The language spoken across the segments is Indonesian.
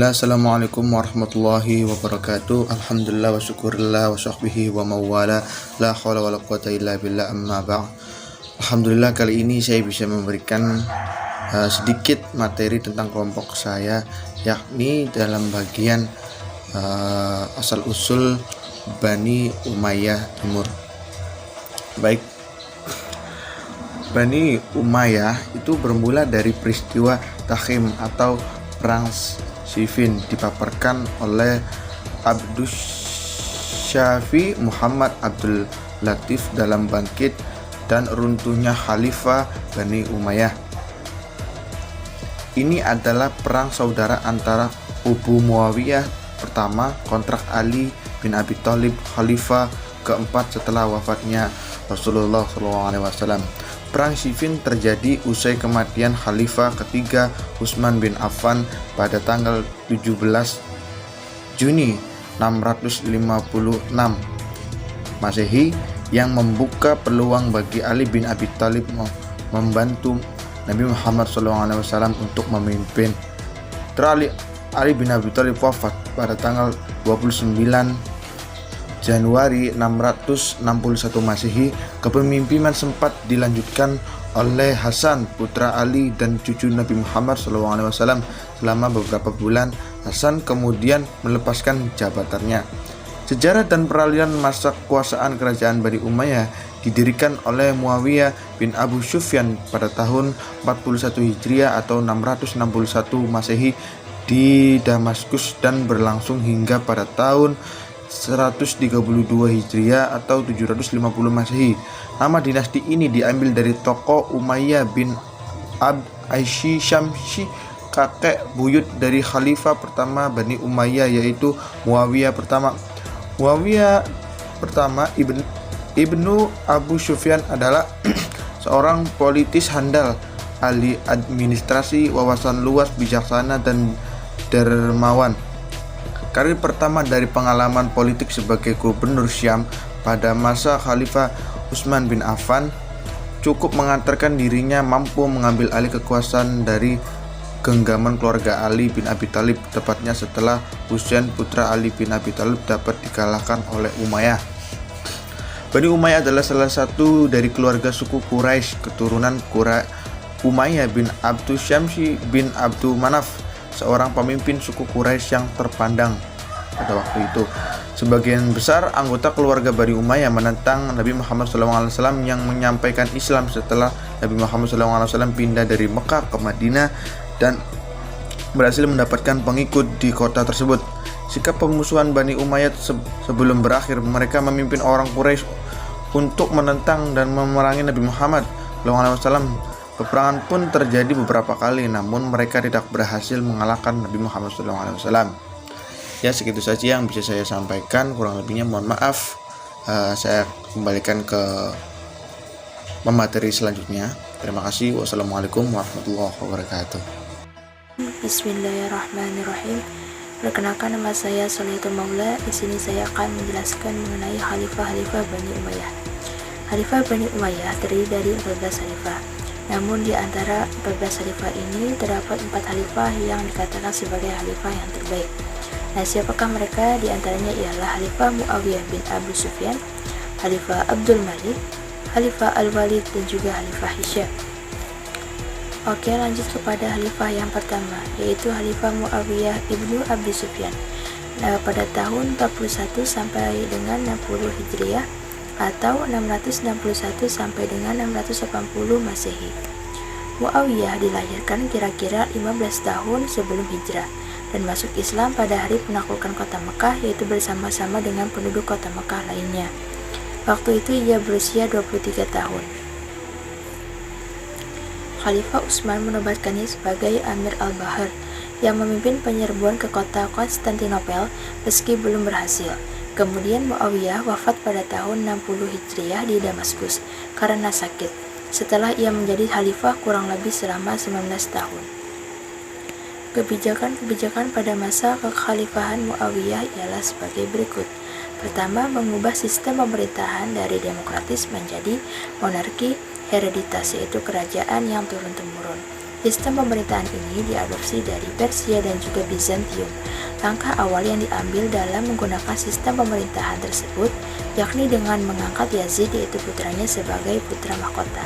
Bismillah, Assalamualaikum warahmatullahi wabarakatuh. Alhamdulillah wa syukurillah wa sahbihi wa mawala. La hawla wa la quwata illa billah, amma ba'd. Alhamdulillah, kali ini saya bisa memberikan sedikit materi tentang kelompok saya, yakni dalam bagian asal-usul Bani Umayyah Timur. Baik, Bani Umayyah itu bermula dari peristiwa Takhim atau Perang Siffin dipaparkan oleh Abdus Syafi Muhammad Abdul Latif dalam Bangkit dan Runtuhnya Khalifah Bani Umayyah. Ini adalah perang saudara antara kubu Muawiyah pertama kontrak Ali bin Abi Thalib, Khalifah keempat setelah wafatnya Rasulullah SAW. Perang Siffin terjadi usai kematian Khalifah ketiga Utsman bin Affan pada tanggal 17 Juni 656 Masehi yang membuka peluang bagi Ali bin Abi Thalib membantu Nabi Muhammad SAW untuk memimpin. Ali bin Abi Thalib wafat pada tanggal 29 Januari 661 Masehi. Kepemimpinan sempat dilanjutkan oleh Hasan putra Ali dan cucu Nabi Muhammad SAW selama beberapa bulan. Hasan kemudian melepaskan jabatannya. Sejarah dan peralihan masa kekuasaan kerajaan Bani Umayyah didirikan oleh Muawiyah bin Abu Sufyan pada tahun 41 Hijriah atau 661 Masehi di Damaskus dan berlangsung hingga pada tahun 132 Hijriah atau 750 Masehi. Nama dinasti ini diambil dari tokoh Umayyah bin Abd Aishi Syamsi, kakek buyut dari Khalifah pertama Bani Umayyah, yaitu Muawiyah pertama. Muawiyah pertama Ibnu Abu Sufyan adalah seorang politis handal, ahli administrasi, wawasan luas, bijaksana, dan dermawan. Karir pertama dari pengalaman politik sebagai gubernur Syam pada masa Khalifah Utsman bin Affan cukup mengantarkan dirinya mampu mengambil alih kekuasaan dari genggaman keluarga Ali bin Abi Thalib, tepatnya setelah Husain putra Ali bin Abi Thalib dapat dikalahkan oleh Umayyah. Bani Umayyah adalah salah satu dari keluarga suku Quraisy keturunan Umayyah bin Abdus Syamsi bin Abdul Manaf, seorang pemimpin suku Quraisy yang terpandang pada waktu itu. Sebagian besar anggota keluarga Bani Umayyah menentang Nabi Muhammad SAW yang menyampaikan Islam setelah Nabi Muhammad SAW pindah dari Mekah ke Madinah dan berhasil mendapatkan pengikut di kota tersebut. Sikap pemusuhan Bani Umayyah sebelum berakhir, mereka memimpin orang Quraisy untuk menentang dan memerangi Nabi Muhammad SAW. Peperangan pun terjadi beberapa kali, namun mereka tidak berhasil mengalahkan Nabi Muhammad SAW. Ya, segitu saja yang bisa saya sampaikan, kurang lebihnya mohon maaf. Saya kembalikan ke materi selanjutnya. Terima kasih. Wassalamualaikum warahmatullahi wabarakatuh. Bismillahirrahmanirrahim. Perkenalkan, nama saya Solihatul Maula. Di sini saya akan menjelaskan mengenai Khalifah Bani Umayyah. Khalifah Bani Umayyah terdiri dari 14 khalifah. Namun di antara 14 khalifah ini terdapat 4 khalifah yang dikatakan sebagai khalifah yang terbaik. Nah, siapakah mereka? Di antaranya ialah Khalifah Muawiyah bin Abu Sufyan, Khalifah Abdul Malik, Khalifah Al-Walid, dan juga Khalifah Hisham. Oke, lanjut kepada khalifah yang pertama, yaitu Khalifah Muawiyah ibnu Abi Sufyan. Pada tahun 41 sampai dengan 60 Hijriah atau 661 sampai dengan 680 Masehi. Muawiyah dilahirkan kira-kira 15 tahun sebelum hijrah dan masuk Islam pada hari penaklukan kota Mekah, yaitu bersama-sama dengan penduduk kota Mekah lainnya. Waktu itu ia berusia 23 tahun. Khalifah Utsman menobatkannya sebagai Amir al-Bahr yang memimpin penyerbuan ke kota Konstantinopel meski belum berhasil. Kemudian Muawiyah wafat pada tahun 60 Hijriah di Damaskus karena sakit, setelah ia menjadi khalifah kurang lebih selama 19 tahun. Kebijakan-kebijakan pada masa kekhalifahan Muawiyah ialah sebagai berikut. Pertama, mengubah sistem pemerintahan dari demokratis menjadi monarki hereditas, yaitu kerajaan yang turun-temurun. Sistem pemerintahan ini diadopsi dari Persia dan juga Bizantium. Langkah awal yang diambil dalam menggunakan sistem pemerintahan tersebut yakni dengan mengangkat Yazid yaitu putranya sebagai putra mahkota.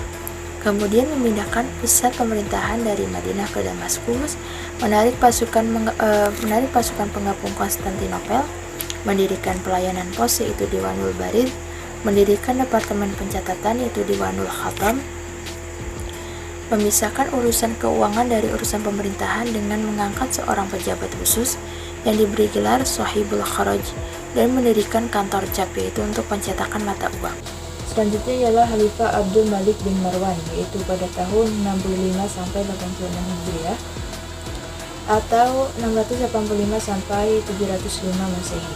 Kemudian memindahkan pusat pemerintahan dari Madinah ke Damaskus, menarik pasukan penggabung Konstantinopel, mendirikan pelayanan pos yaitu Diwanul Barid, mendirikan departemen pencatatan yaitu Diwanul Khatam, memisahkan urusan keuangan dari urusan pemerintahan dengan mengangkat seorang pejabat khusus yang diberi gelar Sohibul Kharaj dan mendirikan kantor cap yaitu untuk pencetakan mata uang. Selanjutnya ialah Khalifah Abdul Malik bin Marwan yaitu pada tahun 65 sampai 86 Hijriah atau 685 sampai 705 Masehi.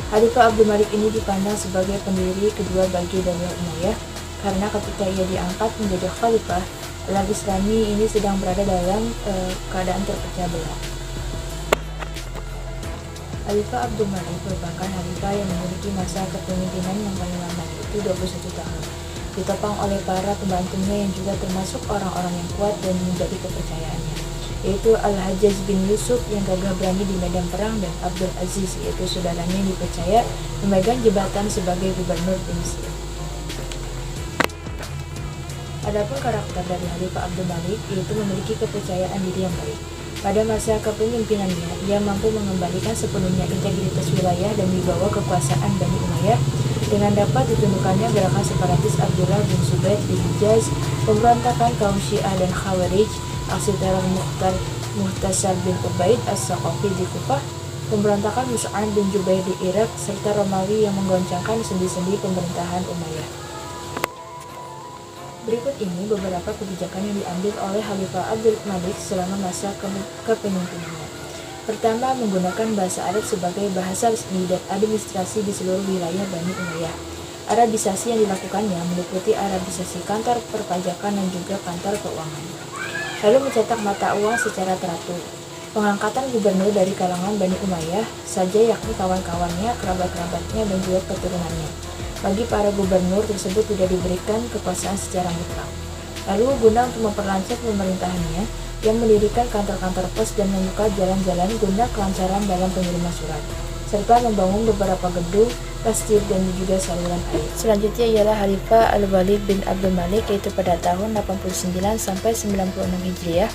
Khalifah Abdul Malik ini dipandang sebagai pendiri kedua bagi Daulah Umayyah karena ketika ia diangkat menjadi khalifah, alam Islami ini sedang berada dalam keadaan terpecah belah. Khalifah Abdul Malik merupakan khalifah yang memiliki masa kepemimpinan yang paling lama yaitu 21 tahun. Ditopang oleh para pembantunya yang juga termasuk orang-orang yang kuat dan menjadi kepercayaannya, yaitu Al-Hajjaj bin Yusuf yang gagah berani di medan perang dan Abdul Aziz yaitu saudaranya yang dipercaya memegang jabatan sebagai gubernur di Mesir. Adapun karakter dari Khalifah Abdul Malik yaitu memiliki kepercayaan diri yang baik. Pada masa kepemimpinannya, ia mampu mengembalikan sepenuhnya integritas wilayah dan wibawa kekuasaan Bani Umayyah dengan dapat ditundukkannya gerakan separatis Abdullah bin Zubair di Hijaz, pemberontakan kaum Syiah dan Khawarij, aksi teror Muhtasar bin Ubaid as-Saqafi di Kufah, pemberontakan Mus'ab bin Jubair di Irak, serta Romawi yang menggoncangkan sendi-sendi pemerintahan Umayyah. Berikut ini beberapa kebijakan yang diambil oleh Khalifah Abdul Malik selama masa kepemimpinannya. Pertama, menggunakan bahasa Arab sebagai bahasa resmi dan administrasi di seluruh wilayah Bani Umayyah. Arabisasi yang dilakukannya meliputi Arabisasi kantor perpajakan dan juga kantor keuangan. Lalu mencetak mata uang secara teratur. Pengangkatan gubernur dari kalangan Bani Umayyah saja yakni kawan-kawannya, kerabat-kerabatnya dan juga keturunannya. Bagi para gubernur tersebut tidak diberikan kekuasaan secara mutlak. Lalu guna untuk memperlancar pemerintahannya, yang mendirikan kantor-kantor pos dan membuka jalan-jalan guna kelancaran dalam pengiriman surat, serta membangun beberapa gedung, masjid dan juga saluran air. Selanjutnya ialah Khalifah Al-Walid bin Abdul Malik yaitu pada tahun 89 sampai 96 Hijriah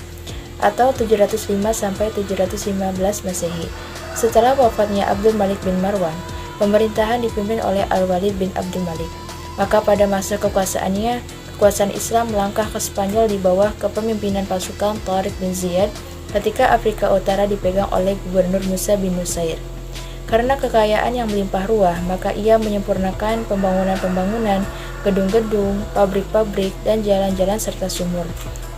atau 705 sampai 715 Masehi. Setelah wafatnya Abdul Malik bin Marwan, pemerintahan dipimpin oleh Al-Walid bin Abdul Malik. Maka pada masa kekuasaannya, kekuasaan Islam melangkah ke Spanyol di bawah kepemimpinan pasukan Tariq bin Ziyad ketika Afrika Utara dipegang oleh Gubernur Musa bin Nusair. Karena kekayaan yang melimpah ruah, maka ia menyempurnakan pembangunan-pembangunan, gedung-gedung, pabrik-pabrik, dan jalan-jalan serta sumur.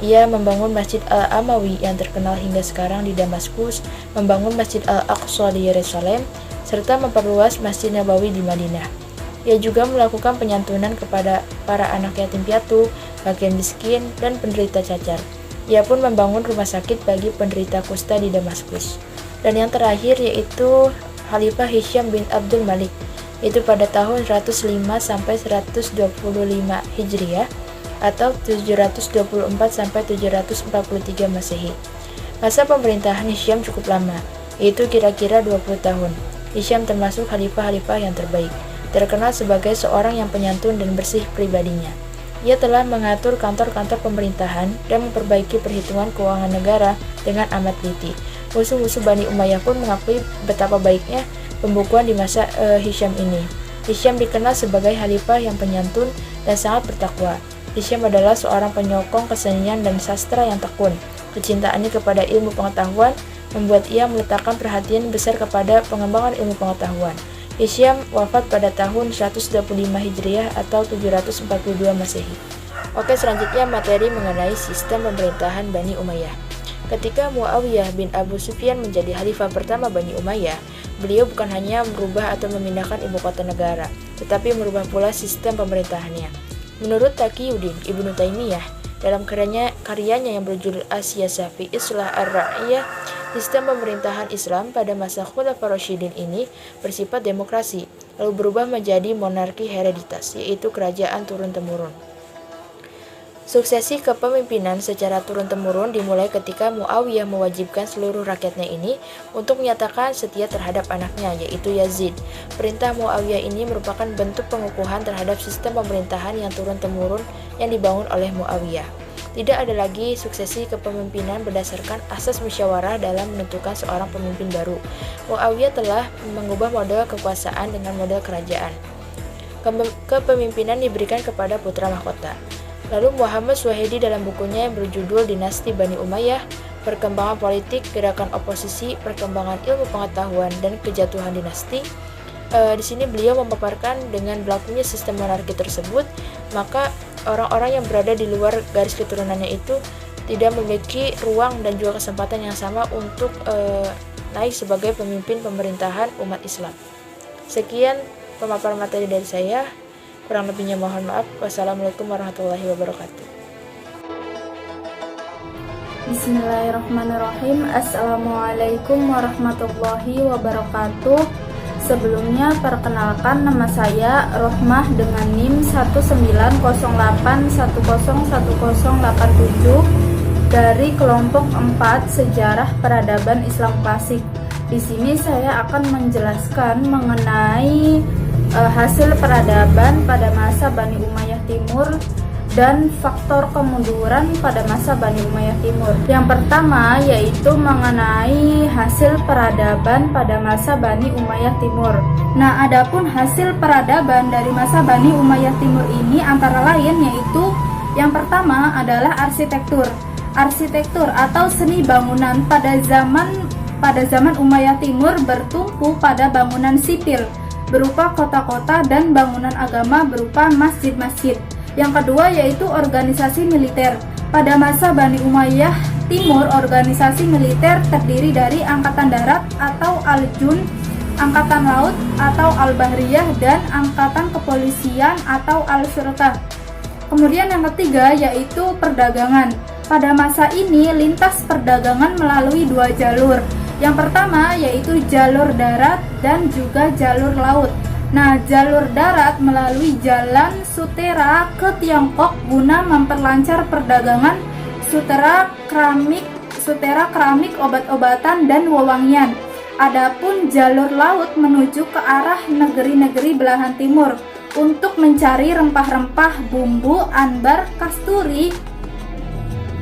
Ia membangun Masjid Al-Amawi yang terkenal hingga sekarang di Damaskus, membangun Masjid Al-Aqsa di Yerusalem, serta memperluas Masjid Nabawi di Madinah. Ia juga melakukan penyantunan kepada para anak yatim piatu, bagian miskin, dan penderita cacar. Ia pun membangun rumah sakit bagi penderita kusta di Damaskus. Dan yang terakhir yaitu Khalifah Hisham bin Abdul Malik, itu pada tahun 105 sampai 125 Hijriah atau 724 sampai 743 Masehi. Masa pemerintahan Hisham cukup lama, yaitu kira-kira 20 tahun. Hisham termasuk khalifah-khalifah yang terbaik, terkenal sebagai seorang yang penyantun dan bersih pribadinya. Ia telah mengatur kantor-kantor pemerintahan dan memperbaiki perhitungan keuangan negara dengan amat teliti. Musuh-musuh Bani Umayyah pun mengakui betapa baiknya pembukuan di masa Hisham ini. Hisham dikenal sebagai khalifah yang penyantun dan sangat bertakwa. Hisham adalah seorang penyokong kesenian dan sastra yang tekun. Kecintaannya kepada ilmu pengetahuan membuat ia meletakkan perhatian besar kepada pengembangan ilmu pengetahuan. Hisham wafat pada tahun 125 Hijriah atau 742 Masehi. Oke, selanjutnya materi mengenai sistem pemerintahan Bani Umayyah. Ketika Muawiyah bin Abu Sufyan menjadi khalifah pertama Bani Umayyah, beliau bukan hanya merubah atau memindahkan ibu kota negara, tetapi merubah pula sistem pemerintahannya. Menurut Taqiyuddin Ibnu Taimiyah, dalam karyanya yang berjudul As-Siyasah fi Islah Ar-Ra'iyah, sistem pemerintahan Islam pada masa Khulafaur Rasyidin ini bersifat demokrasi, lalu berubah menjadi monarki hereditas, yaitu kerajaan turun-temurun. Suksesi kepemimpinan secara turun-temurun dimulai ketika Muawiyah mewajibkan seluruh rakyatnya ini untuk menyatakan setia terhadap anaknya, yaitu Yazid. Perintah Muawiyah ini merupakan bentuk pengukuhan terhadap sistem pemerintahan yang turun-temurun yang dibangun oleh Muawiyah. Tidak ada lagi suksesi kepemimpinan berdasarkan asas musyawarah dalam menentukan seorang pemimpin baru. Muawiyah telah mengubah model kekuasaan dengan model kerajaan. Kepemimpinan diberikan kepada putra mahkota. Lalu Muhammad Suhaidi dalam bukunya yang berjudul Dinasti Bani Umayyah, Perkembangan Politik, Gerakan Oposisi, Perkembangan Ilmu Pengetahuan, dan Kejatuhan Dinasti. Di sini beliau memaparkan dengan berlakunya sistem monarki tersebut, maka orang-orang yang berada di luar garis keturunannya itu tidak memiliki ruang dan juga kesempatan yang sama untuk naik sebagai pemimpin pemerintahan umat Islam. Sekian pemaparan materi dari saya. Kurang lebihnya mohon maaf. Wassalamualaikum warahmatullahi wabarakatuh. Bismillahirrahmanirrahim. Assalamualaikum warahmatullahi wabarakatuh. Sebelumnya perkenalkan, nama saya Rohmah dengan NIM 19081011087 dari kelompok 4 Sejarah Peradaban Islam Klasik. Di sini saya akan menjelaskan mengenai hasil peradaban pada masa Bani Umayyah Timur dan faktor kemunduran pada masa Bani Umayyah Timur. Yang pertama yaitu mengenai hasil peradaban pada masa Bani Umayyah Timur. Nah, adapun hasil peradaban dari masa Bani Umayyah Timur ini antara lain yaitu yang pertama adalah arsitektur. Arsitektur atau seni bangunan pada zaman Umayyah Timur bertumpu pada bangunan sipil berupa kota-kota dan bangunan agama berupa masjid-masjid. Yang kedua yaitu organisasi militer. Pada masa Bani Umayyah Timur, organisasi militer terdiri dari angkatan darat atau Al-Jun, angkatan laut atau Al-Bahriyah, dan angkatan kepolisian atau Al-Syurta. Kemudian yang ketiga yaitu perdagangan. Pada masa ini lintas perdagangan melalui dua jalur. Yang pertama yaitu jalur darat dan juga jalur laut. Nah, jalur darat melalui jalan Sutera ke Tiongkok guna memperlancar perdagangan sutera keramik, obat-obatan, dan wewangian. Adapun jalur laut menuju ke arah negeri-negeri belahan timur untuk mencari rempah-rempah, bumbu, ambar, kasturi,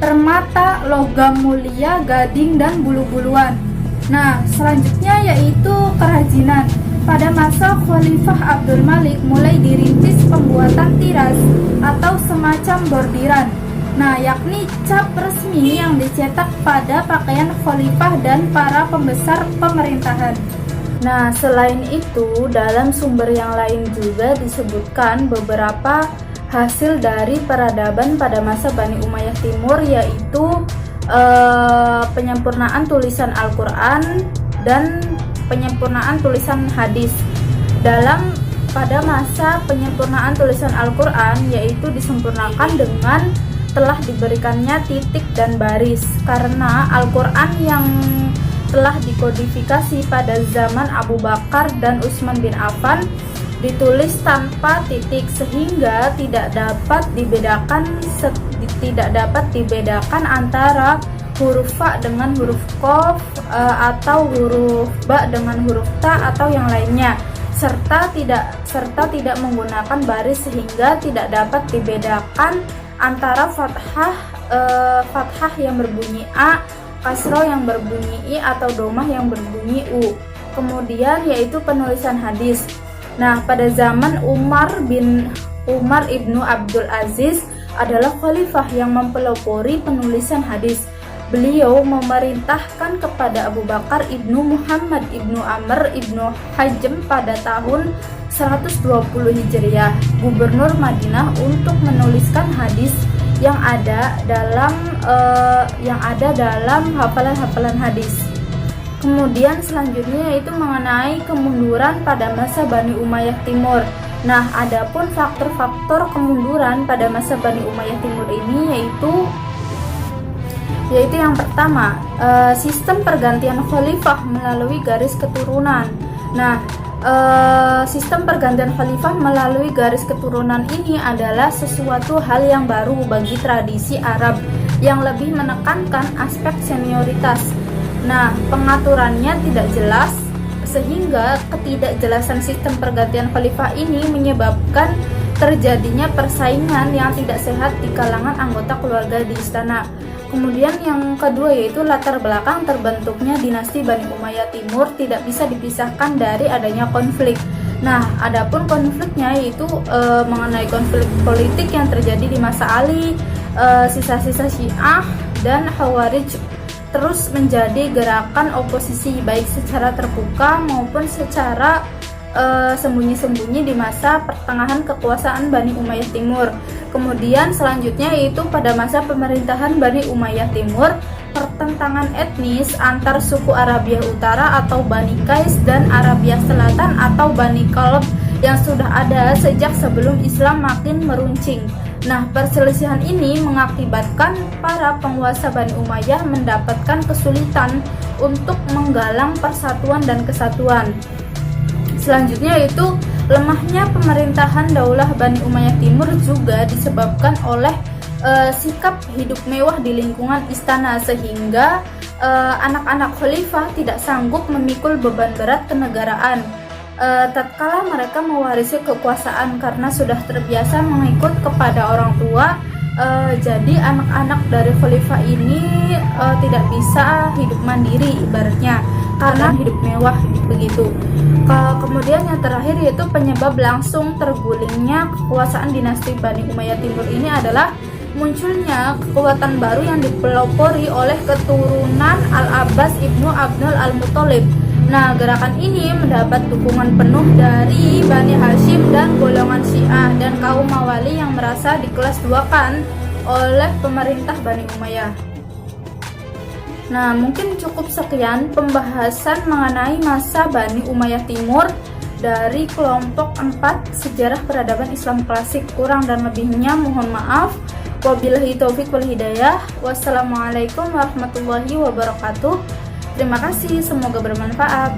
permata, logam mulia, gading, dan bulu-buluan. Nah, selanjutnya yaitu kerajinan. Pada masa Khalifah Abdul Malik mulai dirintis pembuatan tiras atau semacam bordiran. Nah, yakni cap resmi yang dicetak pada pakaian khalifah dan para pembesar pemerintahan. Nah, selain itu, dalam sumber yang lain juga disebutkan beberapa hasil dari peradaban pada masa Bani Umayyah Timur, yaitu penyempurnaan tulisan Al-Quran dan penyempurnaan tulisan hadis. Pada masa penyempurnaan tulisan Al-Quran, yaitu disempurnakan dengan telah diberikannya titik dan baris, karena Al-Quran yang telah dikodifikasi pada zaman Abu Bakar dan Utsman bin Affan ditulis tanpa titik, sehingga tidak dapat dibedakan antara huruf fa dengan huruf qaf atau huruf ba dengan huruf ta atau yang lainnya, serta tidak menggunakan baris, sehingga tidak dapat dibedakan antara fathah yang berbunyi a, kasroh yang berbunyi i, atau domah yang berbunyi u. Kemudian yaitu penulisan hadis. Nah, pada zaman Umar ibnu Abdul Aziz adalah khalifah yang mempelopori penulisan hadis. Beliau memerintahkan kepada Abu Bakar ibnu Muhammad ibnu Amr ibnu Hajm pada tahun 120 Hijriah, gubernur Madinah, untuk menuliskan hadis yang ada dalam hafalan-hafalan hadis. Kemudian selanjutnya yaitu mengenai kemunduran pada masa Bani Umayyah Timur. Nah, adapun faktor-faktor kemunduran pada masa Bani Umayyah Timur ini yaitu yang pertama, sistem pergantian khalifah melalui garis keturunan. Nah, sistem pergantian khalifah melalui garis keturunan ini adalah sesuatu hal yang baru bagi tradisi Arab yang lebih menekankan aspek senioritas. Nah, pengaturannya tidak jelas sehingga ketidakjelasan sistem pergantian khalifah ini menyebabkan terjadinya persaingan yang tidak sehat di kalangan anggota keluarga di istana. Kemudian yang kedua yaitu latar belakang terbentuknya dinasti Bani Umayyah Timur tidak bisa dipisahkan dari adanya konflik. Nah, adapun konfliknya yaitu mengenai konflik politik yang terjadi di masa Ali, sisa-sisa Syiah dan Khawarij terus menjadi gerakan oposisi baik secara terbuka maupun secara sembunyi-sembunyi di masa pertengahan kekuasaan Bani Umayyah Timur. Kemudian selanjutnya yaitu pada masa pemerintahan Bani Umayyah Timur, pertentangan etnis antar suku Arabia Utara atau Bani Qais dan Arabia Selatan atau Bani Kalb yang sudah ada sejak sebelum Islam makin meruncing. Nah, perselisihan ini mengakibatkan para penguasa Bani Umayyah mendapatkan kesulitan untuk menggalang persatuan dan kesatuan. Selanjutnya yaitu lemahnya pemerintahan Daulah Bani Umayyah Timur juga disebabkan oleh sikap hidup mewah di lingkungan istana sehingga anak-anak khalifah tidak sanggup memikul beban berat kenegaraan. Tatkala mereka mewarisi kekuasaan karena sudah terbiasa mengikut kepada orang tua, jadi anak-anak dari khalifah ini tidak bisa hidup mandiri ibaratnya karena hidup mewah begitu. Kemudian yang terakhir yaitu penyebab langsung tergulingnya kekuasaan dinasti Bani Umayyah Timur ini adalah munculnya kekuatan baru yang dipelopori oleh keturunan Al-Abbas Ibnu Abdul Al-Muthalib. Nah, gerakan ini mendapat dukungan penuh dari Bani Hashim dan golongan Syiah dan kaum Mawali yang merasa dikelas duakan oleh pemerintah Bani Umayyah. Nah, mungkin cukup sekian pembahasan mengenai masa Bani Umayyah Timur dari kelompok 4 Sejarah Peradaban Islam Klasik. Kurang dan lebihnya mohon maaf. Wabillahi taufik wal hidayah. Wassalamualaikum warahmatullahi wabarakatuh. Terima kasih, semoga bermanfaat.